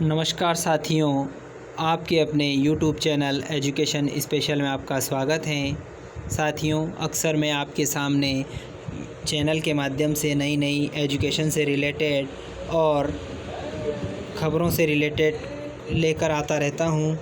नमस्कार साथियों, आपके अपने YouTube चैनल एजुकेशन स्पेशल में आपका स्वागत है। साथियों, अक्सर मैं आपके सामने चैनल के माध्यम से नई नई एजुकेशन से रिलेटेड और ख़बरों से रिलेटेड लेकर आता रहता हूं।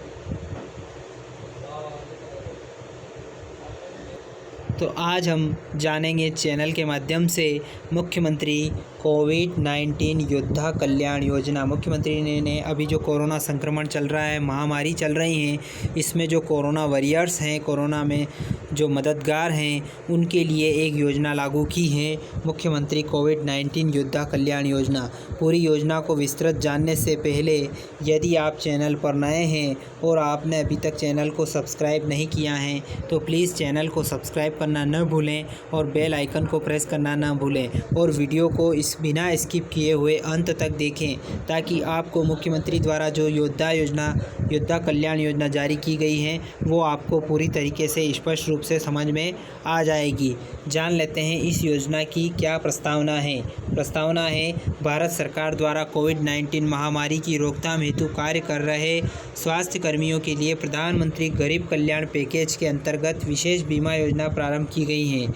तो आज हम जानेंगे चैनल के माध्यम से मुख्यमंत्री कोविड-19 योद्धा कल्याण योजना। मुख्यमंत्री ने अभी जो कोरोना संक्रमण चल रहा है, महामारी चल रही हैं, इसमें जो कोरोना वॉरियर्स हैं, कोरोना में जो मददगार हैं, उनके लिए एक योजना लागू की है, मुख्यमंत्री कोविड-19 योद्धा कल्याण योजना। पूरी योजना को विस्तृत जानने से पहले यदि आप चैनल पर नए हैं और आपने अभी तक चैनल को सब्सक्राइब नहीं किया है तो प्लीज़ चैनल को सब्सक्राइब करना न भूलें और बेल आइकन को प्रेस करना न भूलें और वीडियो को बिना स्किप किए हुए अंत तक देखें, ताकि आपको मुख्यमंत्री द्वारा जो योद्धा कल्याण योजना जारी की गई है वो आपको पूरी तरीके से स्पष्ट रूप से समझ में आ जाएगी। जान लेते हैं इस योजना की क्या प्रस्तावना है। प्रस्तावना है, भारत सरकार द्वारा कोविड-19 महामारी की रोकथाम हेतु कार्य कर रहे स्वास्थ्य कर्मियों के लिए प्रधानमंत्री गरीब कल्याण पैकेज के अंतर्गत विशेष बीमा योजना प्रारंभ की गई है।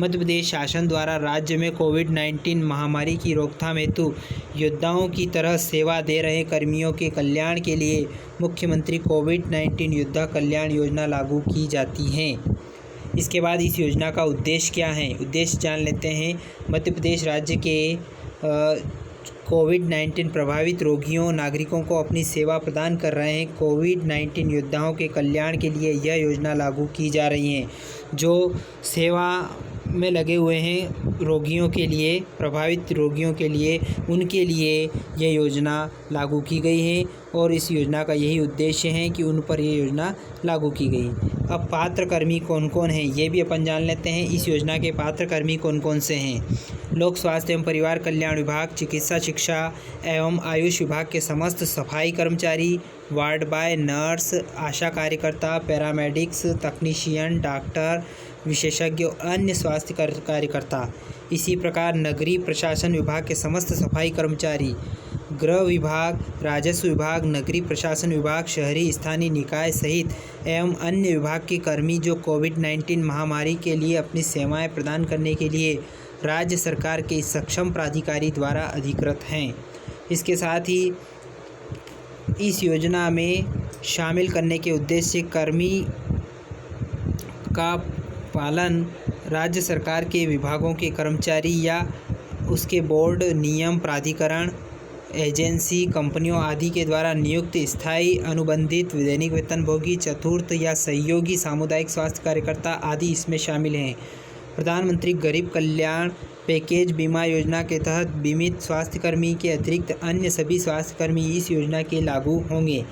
मध्य प्रदेश शासन द्वारा राज्य में कोविड-19 महामारी की रोकथाम हेतु योद्धाओं की तरह सेवा दे रहे कर्मियों के कल्याण के लिए मुख्यमंत्री कोविड-19 योद्धा कल्याण योजना लागू की जाती है। इसके बाद इस योजना का उद्देश्य क्या है, उद्देश्य जान लेते हैं। मध्य प्रदेश राज्य के कोविड-19 प्रभावित रोगियों नागरिकों को अपनी सेवा प्रदान कर रहे हैं कोविड-19 योद्धाओं के कल्याण के लिए यह योजना लागू की जा रही है। जो सेवा में लगे हुए हैं रोगियों के लिए, प्रभावित रोगियों के लिए, उनके लिए यह योजना लागू की गई है और इस योजना का यही उद्देश्य है कि उन पर यह योजना लागू की गई। अब पात्र कर्मी कौन कौन हैं ये भी अपन जान लेते हैं। इस योजना के पात्र कर्मी कौन कौन से हैं। लोक स्वास्थ्य एवं परिवार कल्याण विभाग, चिकित्सा शिक्षा एवं आयुष विभाग के समस्त सफाई कर्मचारी, वार्ड बॉय, नर्स, आशा कार्यकर्ता, पैरामेडिक्स, तकनीशियन, डॉक्टर, विशेषज्ञ और अन्य स्वास्थ्य कार्यकर्ता। इसी प्रकार नगरीय प्रशासन विभाग के समस्त सफाई कर्मचारी, गृह विभाग, राजस्व विभाग, नगरीय प्रशासन विभाग, शहरी स्थानीय निकाय सहित एवं अन्य विभाग के कर्मी जो कोविड-19 महामारी के लिए अपनी सेवाएं प्रदान करने के लिए राज्य सरकार के सक्षम प्राधिकारी द्वारा अधिकृत हैं। इसके साथ ही इस योजना में शामिल करने के उद्देश्य कर्मी का पालन राज्य सरकार के विभागों के कर्मचारी या उसके बोर्ड, नियम, प्राधिकरण, एजेंसी, कंपनियों आदि के द्वारा नियुक्त स्थायी, अनुबंधित, दैनिक वेतनभोगी, चतुर्थ या सहयोगी सामुदायिक स्वास्थ्य कार्यकर्ता आदि इसमें शामिल हैं। प्रधानमंत्री गरीब कल्याण पैकेज बीमा योजना के तहत बीमित स्वास्थ्यकर्मी के अतिरिक्त अन्य सभी स्वास्थ्यकर्मी इस योजना के लागू होंगे।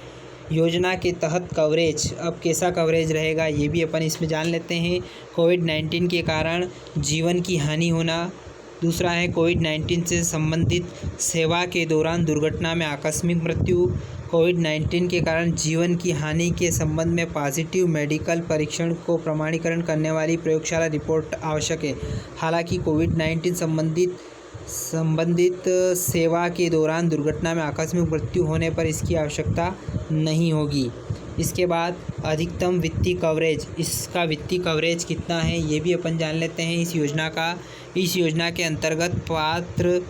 योजना के तहत कवरेज, अब कैसा कवरेज रहेगा ये भी अपन इसमें जान लेते हैं। कोविड-19 के कारण जीवन की हानि होना, दूसरा है कोविड-19 से संबंधित सेवा के दौरान दुर्घटना में आकस्मिक मृत्यु, कोविड-19 के कारण जीवन की हानि के संबंध में पॉजिटिव मेडिकल परीक्षण को प्रमाणीकरण करने वाली प्रयोगशाला रिपोर्ट आवश्यक है। हालांकि कोविड-19 संबंधित सेवा के दौरान दुर्घटना में आकस्मिक मृत्यु होने पर इसकी आवश्यकता नहीं होगी। इसके बाद अधिकतम वित्तीय कवरेज, इसका वित्तीय कवरेज कितना है ये भी अपन जान लेते हैं। इस योजना के अंतर्गत पात्र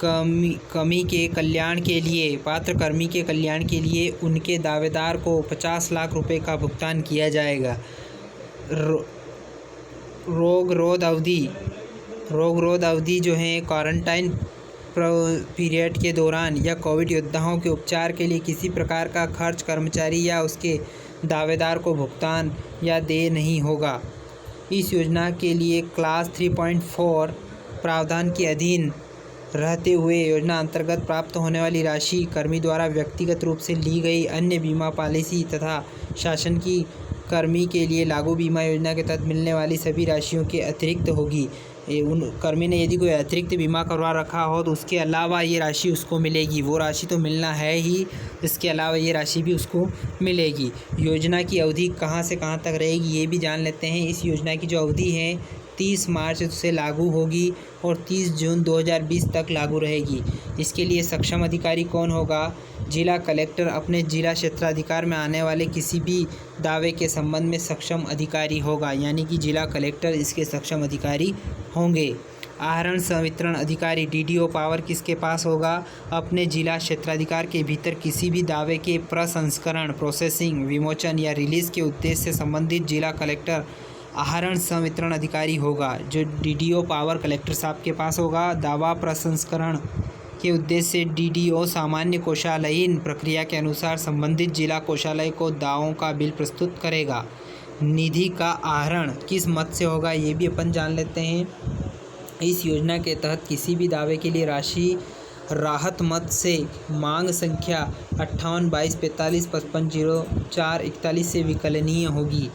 कर्मी के कल्याण के लिए उनके दावेदार को 50 लाख रुपए का भुगतान किया जाएगा। रोग रोध अवधि जो है क्वारंटाइन पीरियड के दौरान या कोविड योद्धाओं के उपचार के लिए किसी प्रकार का खर्च कर्मचारी या उसके दावेदार को भुगतान या देय नहीं होगा। इस योजना के लिए क्लास 3.4 प्रावधान के अधीन रहते हुए योजना अंतर्गत प्राप्त होने वाली राशि कर्मी द्वारा व्यक्तिगत रूप से ली गई अन्य बीमा पॉलिसी तथा शासन की कर्मी के लिए लागू बीमा योजना के तहत मिलने वाली सभी राशियों के अतिरिक्त होगी। उन कर्मी ने यदि कोई अतिरिक्त बीमा करवा रखा हो तो उसके अलावा ये राशि उसको मिलेगी। वो राशि तो मिलना है ही, इसके अलावा ये राशि भी उसको मिलेगी। योजना की अवधि कहाँ से कहाँ तक रहेगी ये भी जान लेते हैं। इस योजना की जो अवधि है 30 मार्च से लागू होगी और 30 जून 2020 तक लागू रहेगी। इसके लिए सक्षम अधिकारी कौन होगा? जिला कलेक्टर अपने जिला क्षेत्राधिकार में आने वाले किसी भी दावे के संबंध में सक्षम अधिकारी होगा, यानी कि जिला कलेक्टर इसके सक्षम अधिकारी होंगे। आहरण संवितरण अधिकारी डीडीओ पावर किसके पास होगा? अपने जिला क्षेत्राधिकार के भीतर किसी भी दावे के प्रसंस्करण, प्रोसेसिंग, विमोचन या रिलीज के उद्देश्य से संबंधित जिला कलेक्टर आहरण संवितरण अधिकारी होगा, जो डीडीओ पावर कलेक्टर साहब के पास होगा। दावा प्रसंस्करण के उद्देश्य से डीडीओ सामान्य कोषालयीन प्रक्रिया के अनुसार संबंधित जिला कोषालय को दावों का बिल प्रस्तुत करेगा। निधि का आहरण किस मद से होगा, ये भी अपन जान लेते हैं। इस योजना के तहत किसी भी दावे के लिए राशि राहत मद से मांग संख्या 58 22 45 55 04 41 से विकलनीय होगी।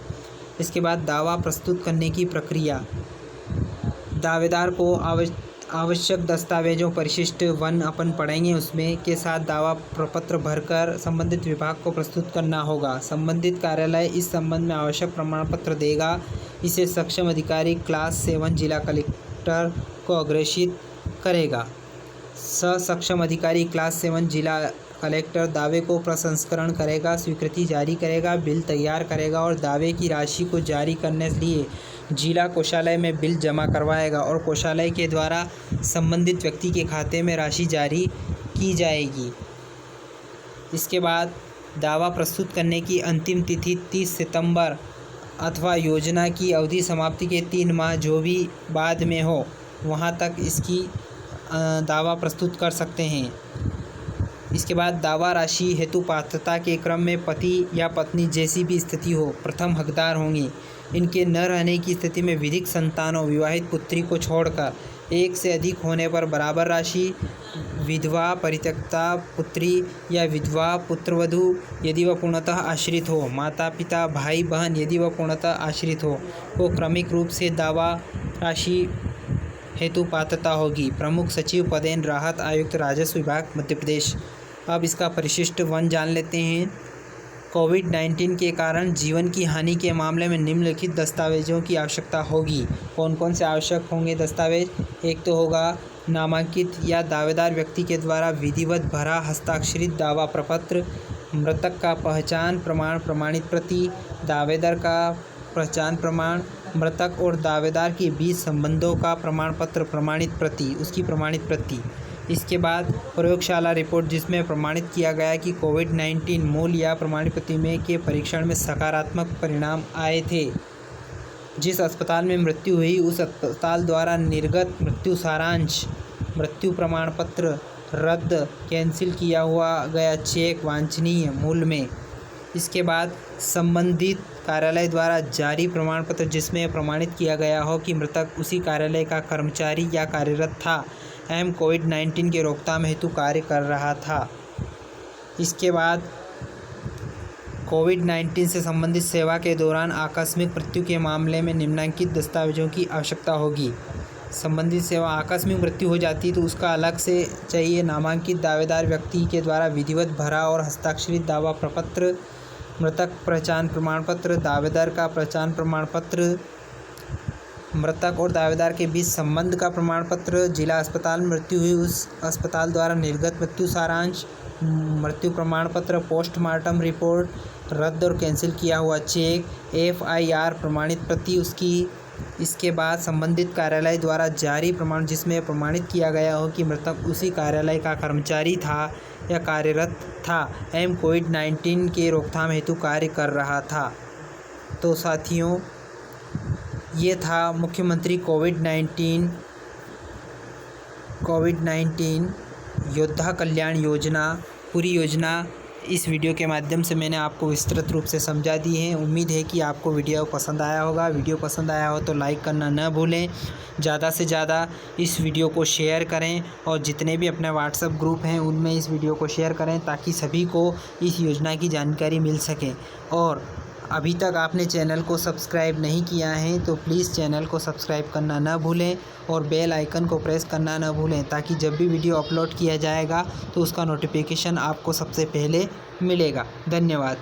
इसके बाद दावा प्रस्तुत करने की प्रक्रिया। दावेदार को आवश्यक दस्तावेजों परिशिष्ट 1 अपन पढ़ेंगे उसमें के साथ दावा प्रपत्र भरकर संबंधित विभाग को प्रस्तुत करना होगा। संबंधित कार्यालय इस संबंध में आवश्यक प्रमाण पत्र देगा। इसे सक्षम अधिकारी क्लास 7 जिला कलेक्टर को अग्रेषित करेगा। सक्षम अधिकारी क्लास 7 जिला कलेक्टर दावे को प्रसंस्करण करेगा, स्वीकृति जारी करेगा, बिल तैयार करेगा और दावे की राशि को जारी करने के लिए जिला कोषालय में बिल जमा करवाएगा और कोषालय के द्वारा संबंधित व्यक्ति के खाते में राशि जारी की जाएगी। इसके बाद दावा प्रस्तुत करने की अंतिम तिथि 30 सितंबर अथवा योजना की अवधि समाप्ति के 3 माह जो भी बाद में हो वहाँ तक इसकी दावा प्रस्तुत कर सकते हैं। इसके बाद दावा राशि हेतु पात्रता के क्रम में पति या पत्नी जैसी भी स्थिति हो प्रथम हकदार होंगे। इनके न रहने की स्थिति में विधिक संतानों विवाहित पुत्री को छोड़कर एक से अधिक होने पर बराबर राशि, विधवा परित्यक्ता पुत्री या विधवा पुत्रवधू यदि वह पूर्णतः आश्रित हो, माता पिता भाई बहन यदि वह पूर्णतः आश्रित हो, को क्रमिक रूप से दावा राशि हेतु पात्रता होगी। प्रमुख सचिव पदेन राहत आयुक्त राजस्व विभाग मध्य प्रदेश। अब इसका परिशिष्ट 1 जान लेते हैं। कोविड-19 के कारण जीवन की हानि के मामले में निम्नलिखित दस्तावेजों की आवश्यकता होगी। कौन कौन से आवश्यक होंगे दस्तावेज? एक तो होगा नामांकित या दावेदार व्यक्ति के द्वारा विधिवत भरा हस्ताक्षरित दावा प्रपत्र, मृतक का पहचान प्रमाण प्रमाणित प्रति, दावेदार का पहचान प्रमाण, मृतक और दावेदार के बीच संबंधों का प्रमाण पत्र प्रमाणित प्रति, उसकी प्रमाणित प्रति। इसके बाद प्रयोगशाला रिपोर्ट जिसमें प्रमाणित किया गया कि कोविड-19 मूल या प्रमाणित प्रति में के परीक्षण में सकारात्मक परिणाम आए थे। जिस अस्पताल में मृत्यु हुई उस अस्पताल द्वारा निर्गत मृत्यु सारांश, मृत्यु प्रमाण पत्र, रद्द कैंसिल किया हुआ गया चेक वांछनीय मूल्य में। इसके बाद संबंधित कार्यालय द्वारा जारी प्रमाण पत्र जिसमें प्रमाणित किया गया हो कि मृतक उसी कार्यालय का कर्मचारी या कार्यरत था एवं कोविड-19 के रोकथाम हेतु कार्य कर रहा था। इसके बाद कोविड-19 से संबंधित सेवा के दौरान आकस्मिक मृत्यु के मामले में निम्नलिखित दस्तावेजों की आवश्यकता होगी। संबंधित सेवा आकस्मिक मृत्यु हो जाती तो उसका अलग से चाहिए। नामांकित दावेदार व्यक्ति के द्वारा विधिवत भरा और हस्ताक्षरित दावा प्रपत्र, मृतक पहचान प्रमाण पत्र, दावेदार का पहचान प्रमाण पत्र, मृतक और दावेदार के बीच संबंध का प्रमाण पत्र, जिला अस्पताल में मृत्यु हुई उस अस्पताल द्वारा निर्गत मृत्यु सारांश, मृत्यु प्रमाण पत्र, पोस्टमार्टम रिपोर्ट, रद्द और कैंसिल किया हुआ चेक, FIR प्रमाणित प्रति उसकी। इसके बाद संबंधित कार्यालय द्वारा जारी प्रमाण जिसमें प्रमाणित किया गया हो कि मृतक उसी कार्यालय का कर्मचारी था या कार्यरत था एवं कोविड-19 के रोकथाम हेतु कार्य कर रहा था। तो साथियों, ये था मुख्यमंत्री कोविड-19 योद्धा कल्याण योजना। पूरी योजना इस वीडियो के माध्यम से मैंने आपको विस्तृत रूप से समझा दी है। उम्मीद है कि आपको वीडियो पसंद आया होगा। वीडियो पसंद आया हो तो लाइक करना न भूलें। ज़्यादा से ज़्यादा इस वीडियो को शेयर करें और जितने भी अपने व्हाट्सएप ग्रुप हैं उनमें इस वीडियो को शेयर करें ताकि सभी को इस योजना की जानकारी मिल सके। और अभी तक आपने चैनल को सब्सक्राइब नहीं किया है तो प्लीज़ चैनल को सब्सक्राइब करना न भूलें और बेल आइकन को प्रेस करना न भूलें ताकि जब भी वीडियो अपलोड किया जाएगा तो उसका नोटिफिकेशन आपको सबसे पहले मिलेगा। धन्यवाद।